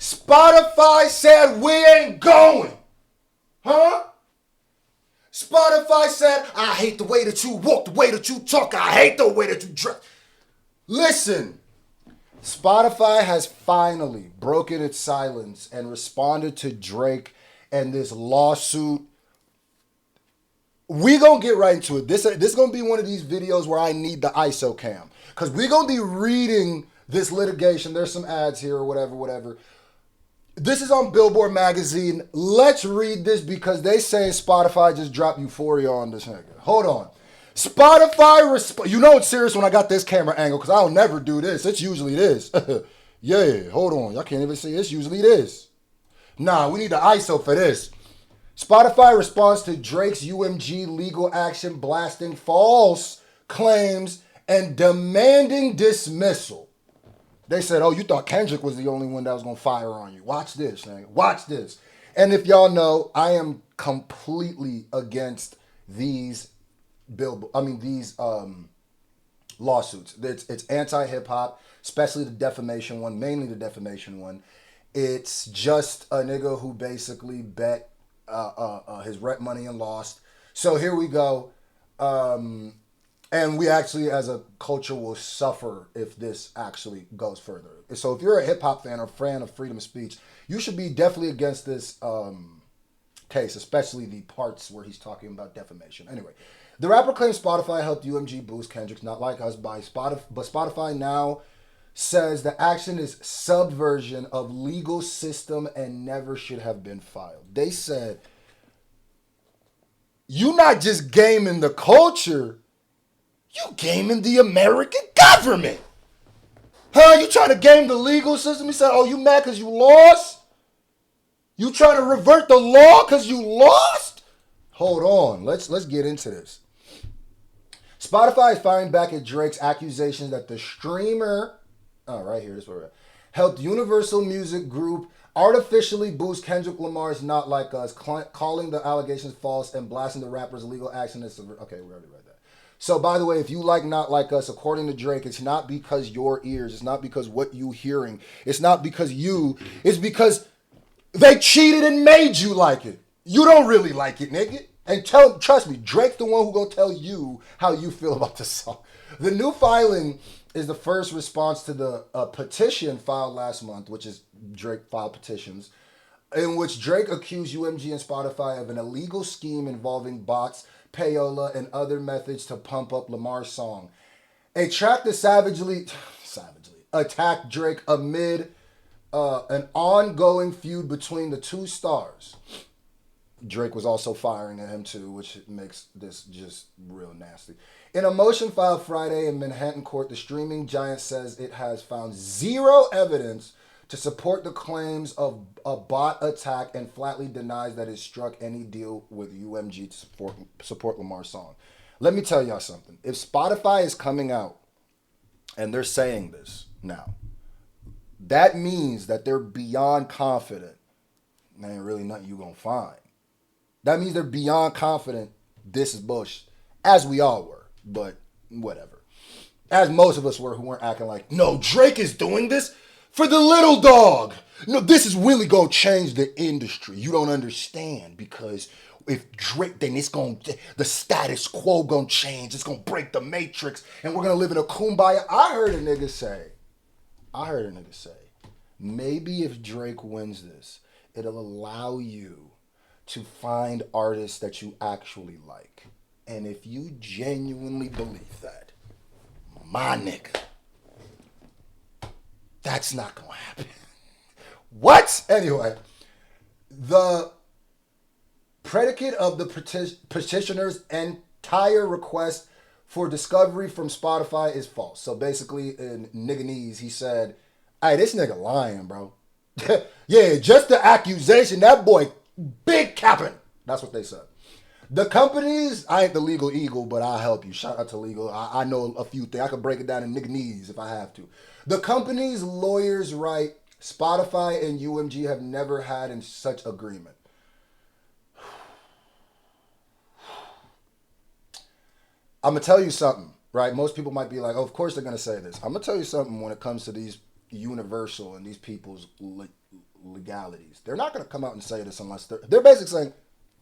Spotify said we ain't going. Huh? Spotify said, I hate the way that you walk, the way that you talk. I hate the way that you dress. Listen, Spotify has finally broken its silence and responded to Drake and this lawsuit. We gonna get right into it. This gonna be one of these videos where I need the ISO cam. Because we gonna be reading this litigation. There's some ads here or whatever. This is on Billboard magazine. Let's read this because they say Spotify just dropped Euphoria on this nigga. Hold on. Spotify, you know it's serious when I got this camera angle because I'll never do this. It's usually this. Yeah, hold on. Y'all can't even see. It's usually this. Nah, we need the ISO for this. Spotify responds to Drake's UMG legal action blasting false claims and demanding dismissal. They said, oh, you thought Kendrick was the only one that was going to fire on you. Watch this, man. Watch this. And if y'all know, I am completely against these lawsuits. It's anti-hip hop, especially the defamation one, mainly the defamation one. It's just a nigga who basically bet his rent money and lost. So here we go. And we actually, as a culture, will suffer if this actually goes further. So if you're a hip-hop fan or fan of freedom of speech, you should be definitely against this case, especially the parts where he's talking about defamation. Anyway, the rapper claims Spotify helped UMG boost Kendrick's Not Like Us by Spotify, but Spotify now says the action is subversion of legal system and never should have been filed. They said, you not just gaming the culture, you gaming the American government. Huh? You trying to game the legal system? He said, oh, you mad because you lost? You trying to revert the law because you lost? Hold on. Let's get into this. Spotify is firing back at Drake's accusations that the streamer, right here, this is where we're at, helped Universal Music Group artificially boost Kendrick Lamar's Not Like Us, calling the allegations false and blasting the rapper's legal action. Okay, we already read that. So, by the way, if you like Not Like Us, according to Drake, it's not because your ears, it's not because what you hearing, it's not because it's because they cheated and made you like it. You don't really like it, nigga. And trust me, Drake's the one who gonna tell you how you feel about the song. The new filing is the first response to the petition filed last month, which is Drake filed petitions, in which Drake accused UMG and Spotify of an illegal scheme involving bots, payola, and other methods to pump up Lamar's song. A track that savagely attacked Drake amid an ongoing feud between the two stars. Drake was also firing at him too, which makes this just real nasty. In a motion filed Friday in Manhattan court, the streaming giant says it has found zero evidence to support the claims of a bot attack and flatly denies that it struck any deal with UMG to support Lamar's song. Let me tell y'all something. If Spotify is coming out and they're saying this now, that means that they're beyond confident. There ain't really nothing you gonna find. That means they're beyond confident this is bullshit, as we all were, but whatever. As most of us were who weren't acting like, no, Drake is doing this for the little dog. No, this is really going to change the industry. You don't understand, because if Drake, then the status quo going to change. It's going to break the matrix and we're going to live in a kumbaya. I heard a nigga say, maybe if Drake wins this, it'll allow you to find artists that you actually like. And if you genuinely believe that, my nigga, that's not gonna happen. What? Anyway, the predicate of the petitioner's entire request for discovery from Spotify is false. So basically, in nigganese, he said, hey, this nigga lying, bro. Yeah, just the accusation, that boy big capping. That's what they said. The companies, I ain't the legal eagle, but I'll help you. Shout out to legal. I know a few things. I can break it down in nigganese if I have to. The company's lawyers write, Spotify and UMG have never had in such agreement. I'm going to tell you something, right? Most people might be like, oh, of course they're going to say this. I'm going to tell you something when it comes to these Universal and these people's legalities. They're not going to come out and say this unless they're basically saying,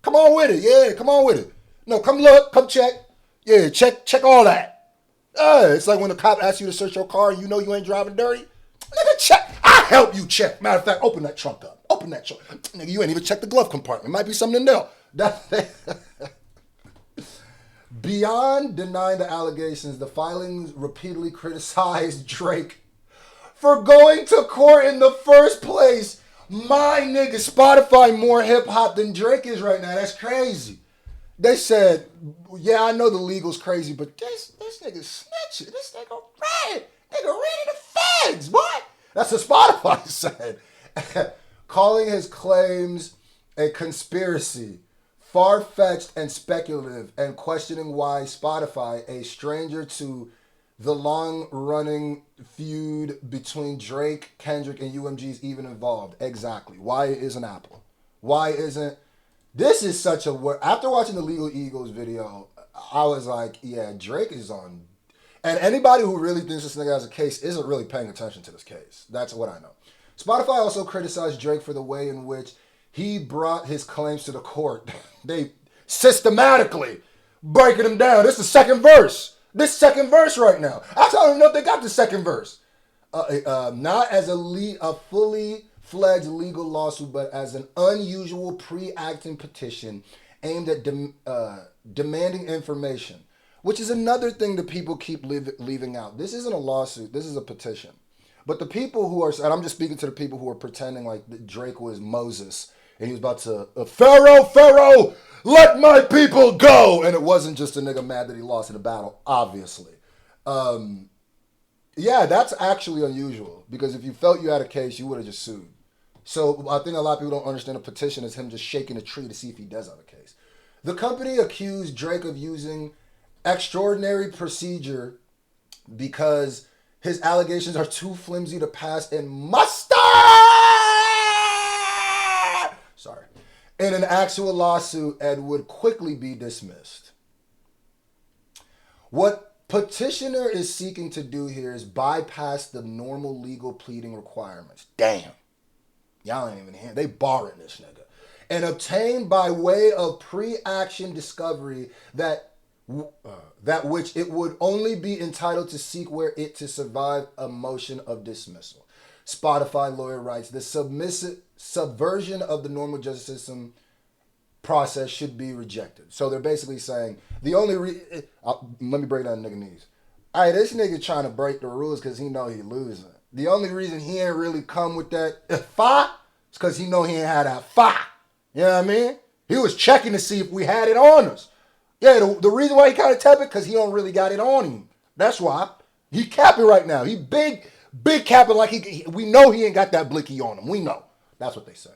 come on with it. Yeah, come on with it. No, come look, come check. Yeah, check all that. It's like when the cop asks you to search your car and you know you ain't driving dirty. Nigga, check. I help you check. Matter of fact, open that trunk up. Open that trunk. Nigga, you ain't even checked the glove compartment. Might be something in there. Beyond denying the allegations, the filings repeatedly criticized Drake for going to court in the first place. My nigga, Spotify more hip hop than Drake is right now. That's crazy. They said, yeah, I know the legal's crazy, but this nigga snitching. This nigga red. Nigga reading the feds. What? That's what Spotify said. Calling his claims a conspiracy, far-fetched and speculative, and questioning why Spotify, a stranger to the long-running feud between Drake, Kendrick, and UMG, is even involved. Exactly. Why isn't Apple? Why isn't... This is such a... After watching the Legal Eagles video, I was like, yeah, Drake is on... And anybody who really thinks this nigga has a case isn't really paying attention to this case. That's what I know. Spotify also criticized Drake for the way in which he brought his claims to the court. They systematically breaking them down. This is the second verse. This second verse right now. I don't even know if they got the second verse. Not as a fully fledged legal lawsuit, but as an unusual pre-acting petition aimed at demanding information, which is another thing that people keep leaving out. This isn't a lawsuit. This is a petition. But the people who are, and I'm just speaking to the people who are pretending like that Drake was Moses and he was about to, Pharaoh, let my people go. And it wasn't just a nigga mad that he lost in a battle, obviously. Yeah, that's actually unusual because if you felt you had a case, you would have just sued. So I think a lot of people don't understand a petition is him just shaking a tree to see if he does have a case. The company accused Drake of using extraordinary procedure because his allegations are too flimsy to pass in muster. Sorry. In an actual lawsuit and would quickly be dismissed. What petitioner is seeking to do here is bypass the normal legal pleading requirements. Damn. Y'all ain't even here. They barring this nigga. And obtain by way of pre-action discovery that which it would only be entitled to seek were it to survive a motion of dismissal. Spotify lawyer writes, the subversion of the normal justice system process should be rejected. So they're basically saying, the only let me break down the nigga knees. All right, this nigga trying to break the rules because he know he losing. The only reason he ain't really come with that fa is because he know he ain't had that fa. You know what I mean? He was checking to see if we had it on us. Yeah, the reason why he kind of tepid, because he don't really got it on him. That's why. He capping right now. He big capping like we know he ain't got that blicky on him. We know. That's what they said.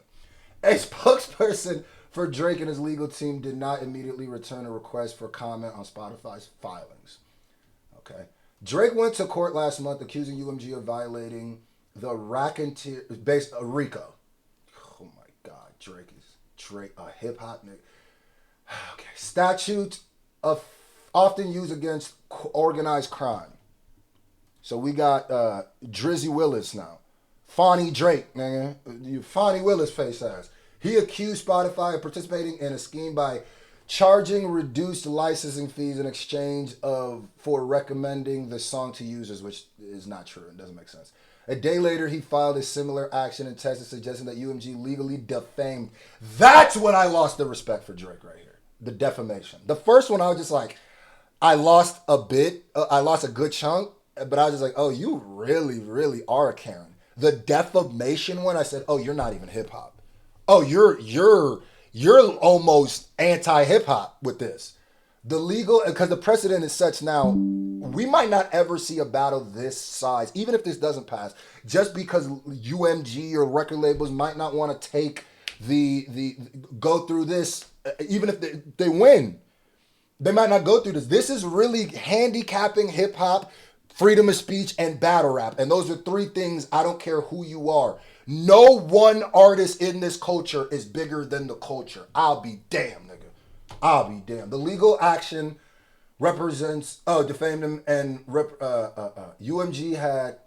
A spokesperson for Drake and his legal team did not immediately return a request for comment on Spotify's filings. Okay. Drake went to court last month accusing UMG of violating the RICO. Oh my God, Drake, a hip hop nigga. Okay. Statute of often used against organized crime. So we got Drizzy Willis now. Fonnie Drake, man. Fonnie Willis face ass. He accused Spotify of participating in a scheme by charging reduced licensing fees in exchange for recommending the song to users, which is not true. It doesn't make sense. A day later, he filed a similar action in Texas suggesting that UMG legally defamed. That's when I lost the respect for Drake right here. The defamation. The first one, I was just like, I lost a bit. I lost a good chunk, but I was just like, oh, you really, really are a Karen. The defamation one, I said, oh, you're not even hip hop. Oh, you're almost anti-hip hop with this. The legal, because the precedent is such now, we might not ever see a battle this size, even if this doesn't pass, just because UMG or record labels might not want to take go through this, even if they win. They might not go through this. This is really handicapping hip hop, freedom of speech, and battle rap. And those are three things, I don't care who you are. No one artist in this culture is bigger than the culture. I'll be damned, nigga. I'll be damned. The legal action represents, defamed him, and UMG had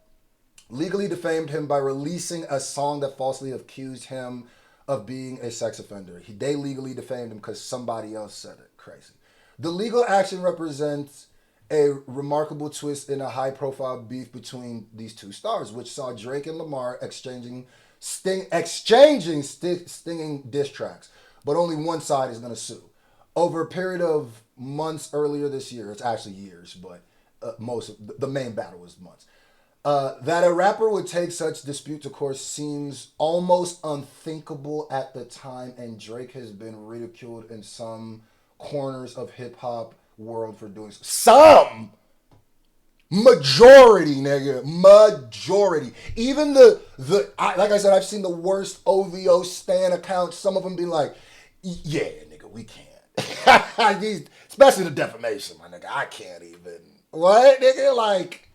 legally defamed him by releasing a song that falsely accused him of being a sex offender. They legally defamed him because somebody else said it. Crazy. The legal action represents a remarkable twist in a high-profile beef between these two stars, which saw Drake and Lamar exchanging stinging diss tracks, but only one side is going to sue. Over a period of months earlier this year, it's actually years, but most of the main battle was months. That a rapper would take such dispute to court seems almost unthinkable at the time, and Drake has been ridiculed in some corners of hip hop world for doing so. Some majority, nigga, majority. Even like I said, I've seen the worst OVO stan accounts. Some of them be like, "Yeah, nigga, we can't." Especially the defamation, my nigga. I can't even. What, nigga? Like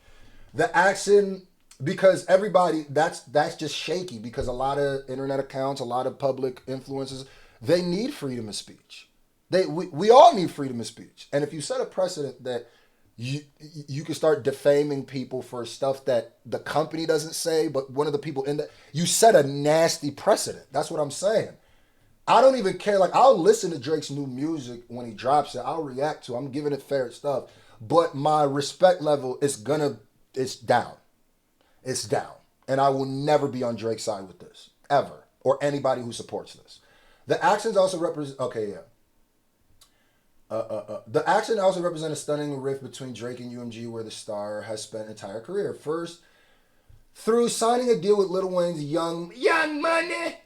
the action, because everybody that's just shaky because a lot of internet accounts, a lot of public influencers, they need freedom of speech. We all need freedom of speech. And if you set a precedent that you can start defaming people for stuff that the company doesn't say, but one of the people in that, you set a nasty precedent. That's what I'm saying. I don't even care. Like, I'll listen to Drake's new music when he drops it. I'll react to it. I'm giving it fair stuff. But my respect level it's down. It's down. And I will never be on Drake's side with this. Ever. Or anybody who supports this. The actions also represent... Okay, yeah. The action also represents a stunning rift between Drake and UMG, where the star has spent an entire career. First, through signing a deal with Lil Wayne's Young Money,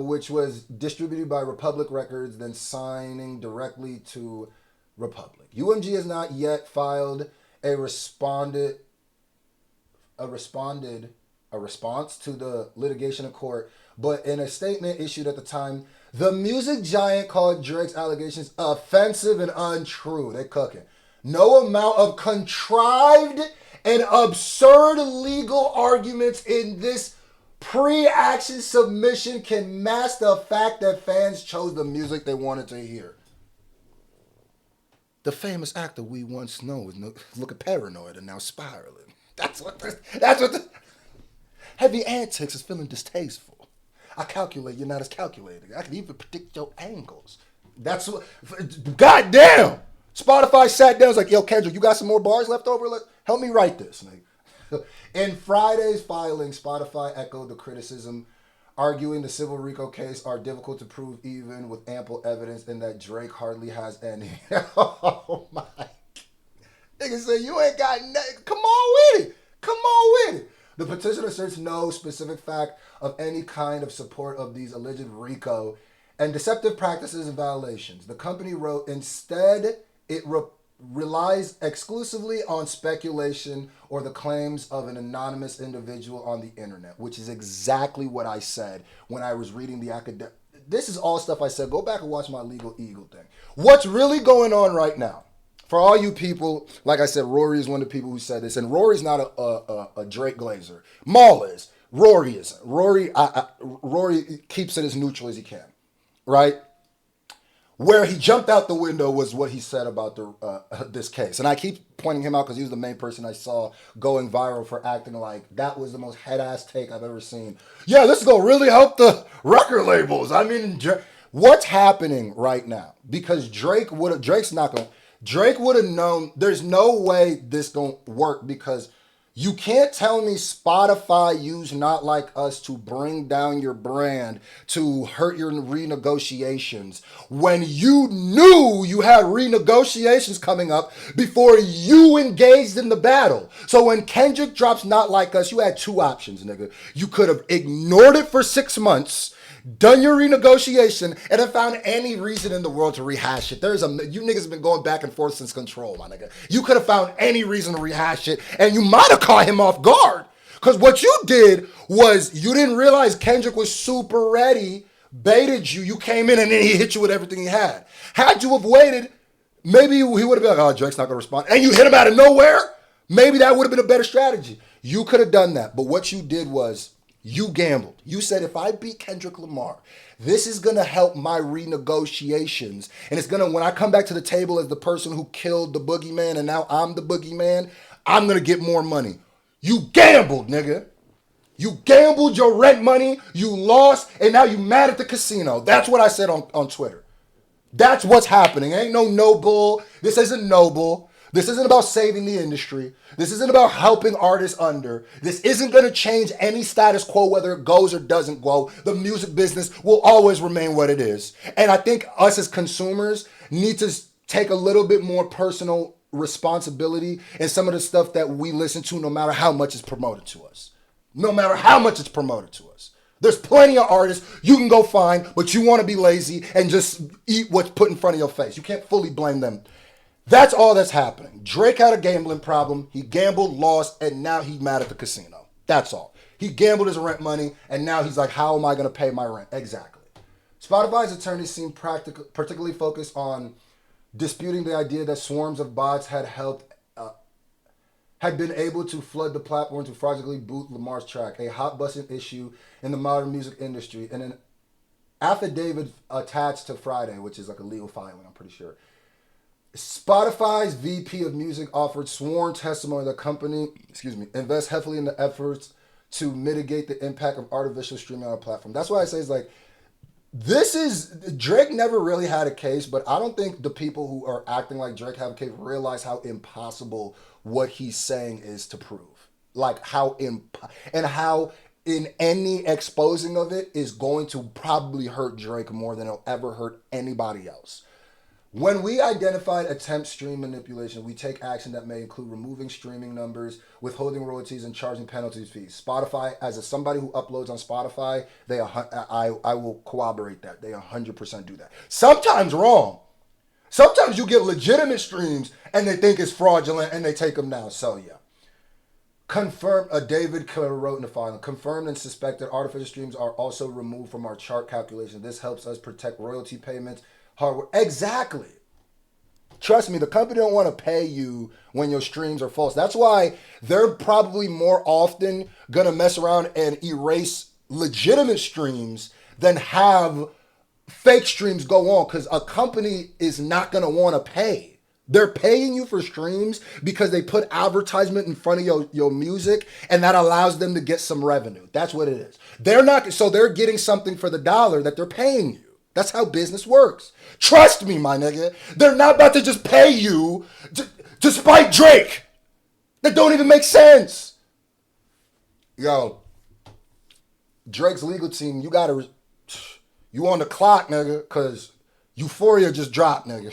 which was distributed by Republic Records, then signing directly to Republic. UMG has not yet filed a response to the litigation in court, but in a statement issued at the time, the music giant called Drake's allegations offensive and untrue. They cooking. No amount of contrived and absurd legal arguments in this pre-action submission can mask the fact that fans chose the music they wanted to hear. The famous actor we once know is looking paranoid and now spiraling. That's what the heavy antics is feeling distasteful. I calculate you're not as calculated. I can even predict your angles. That's what. Goddamn! Spotify sat down and was like, "Yo, Kendrick, you got some more bars left over? Help me write this." In Friday's filing, Spotify echoed the criticism, arguing the civil RICO case are difficult to prove even with ample evidence and that Drake hardly has any. Oh my. Nigga say you ain't got nothing. Come on with it. Come on with it. The petition asserts no specific fact of any kind of support of these alleged RICO and deceptive practices and violations. The company wrote, instead, it relies exclusively on speculation or the claims of an anonymous individual on the internet, which is exactly what I said when I was reading the academic. This is all stuff I said. Go back and watch my Legal Eagle thing. What's really going on right now? For all you people, like I said, Rory is one of the people who said this, and Rory's not a Drake Glazer. Maul is. Rory isn't. Rory keeps it as neutral as he can, right? Where he jumped out the window was what he said about this case, and I keep pointing him out because he was the main person I saw going viral for acting like that was the most head-ass take I've ever seen. Yeah, this is gonna really help the record labels. I mean, what's happening right now? Because Drake would have known there's no way this don't work because you can't tell me Spotify used Not Like Us to bring down your brand to hurt your renegotiations when you knew you had renegotiations coming up before you engaged in the battle. So when Kendrick drops Not Like Us, you had two options, nigga. You could have ignored it for 6 months, done your renegotiation, and then found any reason in the world to rehash it. You niggas have been going back and forth since Control, my nigga. You could have found any reason to rehash it, and you might have caught him off guard. Because what you did was you didn't realize Kendrick was super ready, baited you, you came in, and then he hit you with everything he had. Had you have waited, maybe he would have been like, oh, Drake's not going to respond. And you hit him out of nowhere, maybe that would have been a better strategy. You could have done that, but what you did was you gambled. You said, if I beat Kendrick Lamar, this is going to help my renegotiations. And it's going to, when I come back to the table as the person who killed the boogeyman and now I'm the boogeyman, I'm going to get more money. You gambled, nigga. You gambled your rent money, you lost, and now you mad at the casino. That's what I said on Twitter. That's what's happening. Ain't no noble. This isn't noble. This isn't about saving the industry. This isn't about helping artists under. This isn't going to change any status quo, whether it goes or doesn't go. The music business will always remain what it is. And I think us as consumers need to take a little bit more personal responsibility in some of the stuff that we listen to, no matter how much is promoted to us. No matter how much it's promoted to us. There's plenty of artists you can go find, but you want to be lazy and just eat what's put in front of your face. You can't fully blame them. That's all that's happening. Drake had a gambling problem. He gambled, lost, and now he's mad at the casino. That's all. He gambled his rent money, and now he's like, how am I going to pay my rent? Exactly. Spotify's attorneys seem particularly focused on disputing the idea that swarms of bots had been able to flood the platform to fraudulently boot Lamar's track, a hot-button issue in the modern music industry. And an affidavit attached to Friday, which is like a legal filing, I'm pretty sure. Spotify's VP of Music offered sworn testimony that the company, invests heavily in the efforts to mitigate the impact of artificial streaming on a platform. That's why I say it's like, Drake never really had a case, but I don't think the people who are acting like Drake have a case realize how impossible what he's saying is to prove. Like how in any exposing of it is going to probably hurt Drake more than it'll ever hurt anybody else. When we identified attempt stream manipulation, we take action that may include removing streaming numbers, withholding royalties, and charging penalties fees. Spotify, as somebody who uploads on Spotify, I will corroborate that. They 100% do that. Sometimes wrong. Sometimes you get legitimate streams and they think it's fraudulent and they take them down. So yeah. David wrote in the filing, confirmed and suspected artificial streams are also removed from our chart calculation. This helps us protect royalty payments. Hardware. Exactly. Trust me, the company don't want to pay you when your streams are false. That's why they're probably more often going to mess around and erase legitimate streams than have fake streams go on, because a company is not going to want to pay. They're paying you for streams because they put advertisement in front of your music, and that allows them to get some revenue. That's what it is. They're getting something for the dollar that they're paying you. That's how business works. Trust me, my nigga. They're not about to just pay you to spite Drake. That don't even make sense. Yo, Drake's legal team, you on the clock, nigga, because Euphoria just dropped, nigga.